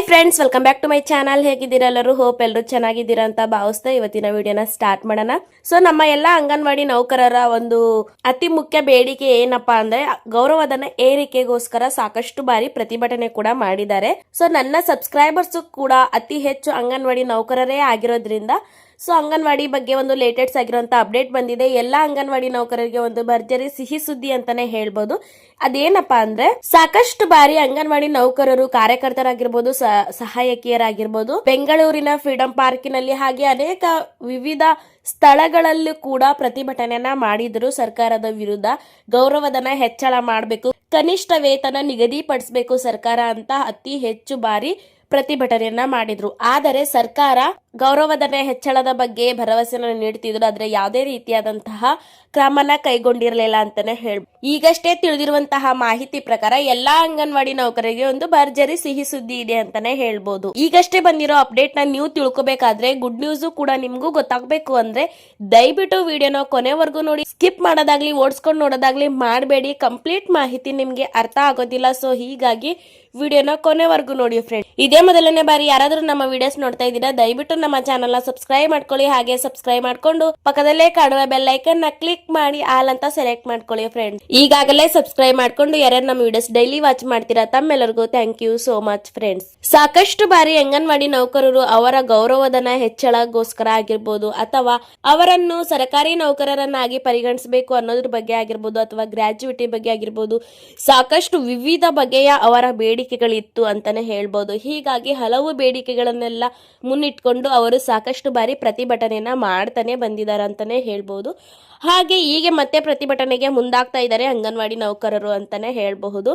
Friends, welcome back to my channel. ಹೇಗಿದ್ದೀರಾ ಎಲ್ಲರೂ? Hope ಎಲ್ಲರೂ ಚೆನ್ನಾಗಿದ್ದೀರಾ ಅಂತ ಭಾವಿಸ್ತಾ ಇವತ್ತಿನ ವಿಡಿಯೋನ ಸ್ಟಾರ್ಟ್ ಮಾಡೋಣ. ಸೊ ನಮ್ಮ ಎಲ್ಲ ಅಂಗನವಾಡಿ ನೌಕರರ ಒಂದು ಅತಿ ಮುಖ್ಯ ಬೇಡಿಕೆ ಏನಪ್ಪಾ ಅಂದ್ರೆ ಗೌರವಧನ ಏರಿಕೆಗೋಸ್ಕರ ಸಾಕಷ್ಟು ಬಾರಿ ಪ್ರತಿಭಟನೆ ಕೂಡ ಮಾಡಿದ್ದಾರೆ. ಸೊ ನನ್ನ ಸಬ್ಸ್ಕ್ರೈಬರ್ಸ್ ಕೂಡ ಅತಿ ಹೆಚ್ಚು ಅಂಗನವಾಡಿ ನೌಕರರೇ ಆಗಿರೋದ್ರಿಂದ ಸೊ ಅಂಗನವಾಡಿ ಬಗ್ಗೆ ಒಂದು ಲೇಟೆಸ್ಟ್ ಆಗಿರುವಂತ ಅಪ್ಡೇಟ್ ಬಂದಿದೆ. ಎಲ್ಲಾ ಅಂಗನವಾಡಿ ನೌಕರರಿಗೆ ಒಂದು ಭರ್ಜರಿ ಸಿಹಿ ಸುದ್ದಿ ಅಂತಾನೆ ಹೇಳ್ಬೋದು. ಅದೇನಪ್ಪಾ ಅಂದ್ರೆ ಸಾಕಷ್ಟು ಬಾರಿ ಅಂಗನವಾಡಿ ನೌಕರರು, ಕಾರ್ಯಕರ್ತರಾಗಿರ್ಬೋದು, ಸಹಾಯಕಿಯರಾಗಿರ್ಬೋದು, ಬೆಂಗಳೂರಿನ ಫ್ರೀಡಂ ಪಾರ್ಕಿನಲ್ಲಿ ಹಾಗೆ ಅನೇಕ ವಿವಿಧ ಸ್ಥಳಗಳಲ್ಲೂ ಕೂಡ ಪ್ರತಿಭಟನೆಯನ್ನ ಮಾಡಿದ್ರು. ಸರ್ಕಾರದ ವಿರುದ್ಧ ಗೌರವಧನ ಹೆಚ್ಚಳ ಮಾಡಬೇಕು, ಕನಿಷ್ಠ ವೇತನ ನಿಗದಿಪಡಿಸಬೇಕು ಸರ್ಕಾರ ಅಂತ ಅತಿ ಹೆಚ್ಚು ಬಾರಿ ಪ್ರತಿಭಟನೆಯನ್ನ ಮಾಡಿದ್ರು. ಆದರೆ ಸರ್ಕಾರ ಗೌರವಧನ ಹೆಚ್ಚಳದ ಬಗ್ಗೆ ಭರವಸೆಯನ್ನು ನೀಡುತ್ತಿದ್ರು, ಆದ್ರೆ ಯಾವುದೇ ರೀತಿಯಾದಂತಹ ಕ್ರಮನ ಕೈಗೊಂಡಿರಲಿಲ್ಲ ಅಂತಾನೆ ಹೇಳ್ಬೋದು. ಈಗಷ್ಟೇ ತಿಳಿದಿರುವಂತಹ ಮಾಹಿತಿ ಪ್ರಕಾರ ಎಲ್ಲಾ ಅಂಗನವಾಡಿ ನೌಕರರಿಗೆ ಒಂದು ಭರ್ಜರಿ ಸಿಹಿ ಸುದ್ದಿ ಇದೆ ಅಂತಾನೆ ಹೇಳ್ಬೋದು. ಈಗಷ್ಟೇ ಬಂದಿರೋ ಅಪ್ಡೇಟ್ ನ ನೀವು ತಿಳ್ಕೊಬೇಕಾದ್ರೆ, ಗುಡ್ ನ್ಯೂಸ್ ಕೂಡ ನಿಮ್ಗೂ ಗೊತ್ತಾಗಬೇಕು ಅಂದ್ರೆ ದಯವಿಟ್ಟು ವಿಡಿಯೋನ ಕೊನೆವರೆಗೂ ನೋಡಿ. ಸ್ಕಿಪ್ ಮಾಡೋದಾಗ್ಲಿ ಓಡಿಸ್ಕೊಂಡು ನೋಡೋದಾಗ್ಲಿ ಮಾಡಬೇಡಿ. ಕಂಪ್ಲೀಟ್ ಮಾಹಿತಿ ನಿಮ್ಗೆ ಅರ್ಥ ಆಗೋದಿಲ್ಲ. ಸೊ ಹೀಗಾಗಿ ವಿಡಿಯೋನ ಕೊನೆವರೆಗೂ ನೋಡಿ ಫ್ರೆಂಡ್. ಇದೇ ಮೊದಲನೇ ಬಾರಿ ಯಾರಾದ್ರೂ ನಮ್ಮ ವಿಡಿಯೋಸ್ ನೋಡ್ತಾ ಇದ್ದೀರಾ, ದಯವಿಟ್ಟು ನಮ್ಮ ಚಾನಲ್ ನ ಸಬ್ಸ್ಕ್ರೈಬ್ ಮಾಡ್ಕೊಳ್ಳಿ. ಹಾಗೆ ಸಬ್ಸ್ಕ್ರೈಬ್ ಮಾಡ್ಕೊಂಡು ಪಕ್ಕದಲ್ಲೇ ಕಾಣುವ ಬೆಲ್ ಐಕನ್ ನ ಕ್ಲಿಕ್ ಮಾಡಿ ಆಲ್ ಅಂತ ಸೆಲೆಕ್ಟ್ ಮಾಡ್ಕೊಳ್ಳಿ ಫ್ರೆಂಡ್. ಈಗಾಗಲೇ ಸಬ್ಸ್ಕ್ರೈಬ್ ಮಾಡ್ಕೊಂಡು ಯಾರ್ಯಾರು ನಮ್ಮ ವಿಡಿಯೋಸ್ ಡೈಲಿ ವಾಚ್ ಮಾಡ್ತೀರಾ ತಮ್ಮೆಲ್ಲರಿಗೂ thank you so much friends. ಸಾಕಷ್ಟು ಬಾರಿ ಅಂಗನವಾಡಿ ನೌಕರರು ಅವರ ಗೌರವಧನ ಹೆಚ್ಚಳಗೋಸ್ಕರ ಆಗಿರ್ಬೋದು, ಅಥವಾ ಅವರನ್ನು ಸರ್ಕಾರಿ ನೌಕರರನ್ನಾಗಿ ಪರಿಗಣಿಸಬೇಕು ಅನ್ನೋದ್ರ ಬಗ್ಗೆ ಆಗಿರ್ಬೋದು, ಅಥವಾ ಗ್ರಾಜ್ಯುಯಿಟಿ ಬಗ್ಗೆ ಆಗಿರ್ಬೋದು, ಸಾಕಷ್ಟು ವಿವಿಧ ಬಗೆಯ ಅವರ ಬೇಡಿಕೆಗಳಿತ್ತು ಅಂತಾನೆ ಹೇಳ್ಬೋದು. ಹೀಗಾಗಿ ಹಲವು ಬೇಡಿಕೆಗಳನ್ನೆಲ್ಲ ಮುನ್ನಿಟ್ಕೊಂಡು ಅವರು ಸಾಕಷ್ಟು ಬಾರಿ ಪ್ರತಿಭಟನೆಯನ್ನ ಮಾಡ್ತಾನೆ ಬಂದಿದ್ದಾರೆ ಅಂತಾನೆ ಹೇಳ್ಬೋದು. ಹಾಗೆ ಹೀಗೆ ಮತ್ತೆ ಪ್ರತಿಭಟನೆಗೆ ಮುಂದಾಗ್ತಾ ಇದ್ದಾರೆ ಅಂಗನವಾಡಿ ನೌಕರರು ಅಂತಾನೆ ಹೇಳಬಹುದು.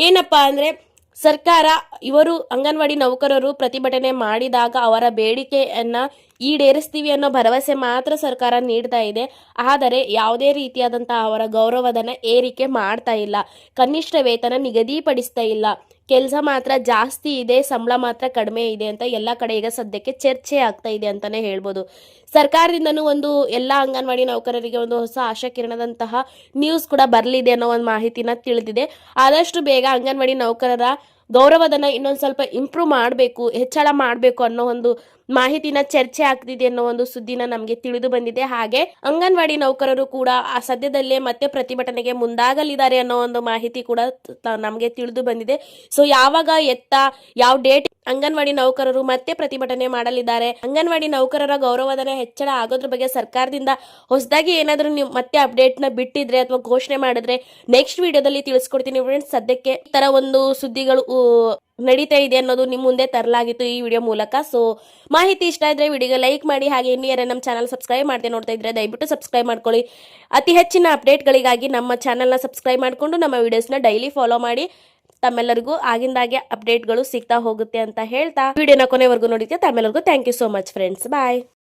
ಏನಪ್ಪಾ ಅಂದ್ರೆ ಸರ್ಕಾರ ಇವರು ಅಂಗನವಾಡಿ ನೌಕರರು ಪ್ರತಿಭಟನೆ ಮಾಡಿದಾಗ ಅವರ ಬೇಡಿಕೆಯನ್ನ ಈಡೇರಿಸ್ತೀವಿ ಅನ್ನೋ ಭರವಸೆ ಮಾತ್ರ ಸರ್ಕಾರ ನೀಡ್ತಾ ಇದೆ. ಆದರೆ ಯಾವುದೇ ರೀತಿಯಾದಂತಹ ಅವರ ಗೌರವಧನ ಏರಿಕೆ ಮಾಡ್ತಾ ಇಲ್ಲ, ಕನಿಷ್ಠ ವೇತನ ನಿಗದಿಪಡಿಸ್ತಾ ಇಲ್ಲ, ಕೆಲಸ ಮಾತ್ರ ಜಾಸ್ತಿ ಇದೆ, ಸಂಬಳ ಮಾತ್ರ ಕಡಿಮೆ ಇದೆ ಅಂತ ಎಲ್ಲ ಕಡೆ ಈಗ ಸದ್ಯಕ್ಕೆ ಚರ್ಚೆ ಆಗ್ತಾ ಇದೆ ಅಂತಾನೆ ಹೇಳ್ಬೋದು. ಸರ್ಕಾರದಿಂದನೂ ಒಂದು ಎಲ್ಲ ಅಂಗನವಾಡಿ ನೌಕರರಿಗೆ ಒಂದು ಹೊಸ ಆಶಾಕಿರಣದಂತಹ ನ್ಯೂಸ್ ಕೂಡ ಬರಲಿದೆ ಅನ್ನೋ ಒಂದು ಮಾಹಿತಿನ ತಿಳಿದಿದೆ. ಆದಷ್ಟು ಬೇಗ ಅಂಗನವಾಡಿ ನೌಕರರ ಗೌರವಧನ ಇನ್ನೊಂದು ಸ್ವಲ್ಪ ಇಂಪ್ರೂವ್ ಮಾಡಬೇಕು, ಹೆಚ್ಚಳ ಮಾಡಬೇಕು ಅನ್ನೋ ಒಂದು ಮಾಹಿತಿನ ಚರ್ಚೆ ಆಗ್ತಿದೆ ಅನ್ನೋ ಒಂದು ಸುದ್ದಿನ ನಮಗೆ ತಿಳಿದು ಬಂದಿದೆ. ಹಾಗೆ ಅಂಗನವಾಡಿ ನೌಕರರು ಕೂಡ ಆ ಸದ್ಯದಲ್ಲೇ ಮತ್ತೆ ಪ್ರತಿಭಟನೆಗೆ ಮುಂದಾಗಲಿದ್ದಾರೆ ಅನ್ನೋ ಒಂದು ಮಾಹಿತಿ ಕೂಡ ನಮಗೆ ತಿಳಿದು ಬಂದಿದೆ. ಸೊ ಯಾವಾಗ ಯಾವ ಡೇಟ್ ಅಂಗನವಾಡಿ ನೌಕರರು ಮತ್ತೆ ಪ್ರತಿಭಟನೆ ಮಾಡಲಿದ್ದಾರೆ, ಅಂಗನವಾಡಿ ನೌಕರರ ಗೌರವಧನ ಹೆಚ್ಚಳ ಆಗೋದ್ರ ಬಗ್ಗೆ ಸರ್ಕಾರದಿಂದ ಹೊಸದಾಗಿ ಏನಾದ್ರೂ ನೀವು ಮತ್ತೆ ಅಪ್ಡೇಟ್ ನ ಬಿಟ್ಟಿದ್ರೆ ಅಥವಾ ಘೋಷಣೆ ಮಾಡಿದ್ರೆ ನೆಕ್ಸ್ಟ್ ವಿಡಿಯೋದಲ್ಲಿ ತಿಳಿಸ್ಕೊಡ್ತೀನಿ ಫ್ರೆಂಡ್ಸ್. ಸದ್ಯಕ್ಕೆ ಈ ತರ ಒಂದು ಸುದ್ದಿಗಳು ನಡೀತಾ ಇದೆ ಅನ್ನೋದು ನಿಮ್ಮ ಮುಂದೆ ತರಲಾಗಿತ್ತು ಈ ವಿಡಿಯೋ ಮೂಲಕ. ಸೊ ಮಾಹಿತಿ ಇಷ್ಟ ಇದ್ರೆ ವಿಡಿಯೋಗೆ ಲೈಕ್ ಮಾಡಿ. ಹಾಗೆ ಇನ್ನು ಯಾರೇ ನಮ್ಮ ಚಾನಲ್ ಸಬ್ಸ್ಕ್ರೈಬ್ ಮಾಡದೆ ನೋಡ್ತಾ ಇದ್ರೆ ದಯವಿಟ್ಟು ಸಬ್ಸ್ಕ್ರೈಬ್ ಮಾಡ್ಕೊಳ್ಳಿ. ಅತಿ ಹೆಚ್ಚಿನ ಅಪ್ಡೇಟ್ಗಳಿಗಾಗಿ ನಮ್ಮ ಚಾನಲ್ನ ಸಬ್ಸ್ಕ್ರೈಬ್ ಮಾಡಿಕೊಂಡು ನಮ್ಮ ವಿಡಿಯೋಸ್ನ ಡೈಲಿ ಫಾಲೋ ಮಾಡಿ. ತಮ್ಮೆಲ್ಲರಿಗೂ ಆಗಿಂದಾಗೆ ಅಪ್ಡೇಟ್ಗಳು ಸಿಗ್ತಾ ಹೋಗುತ್ತೆ ಅಂತ ಹೇಳ್ತಾ ವಿಡಿಯೋನ ಕೊನೆವರೆಗೂ ನೋಡಿದ್ದೆ. ತಮ್ಮೆಲ್ಲರಿಗೂ thank you so much friends. Bye.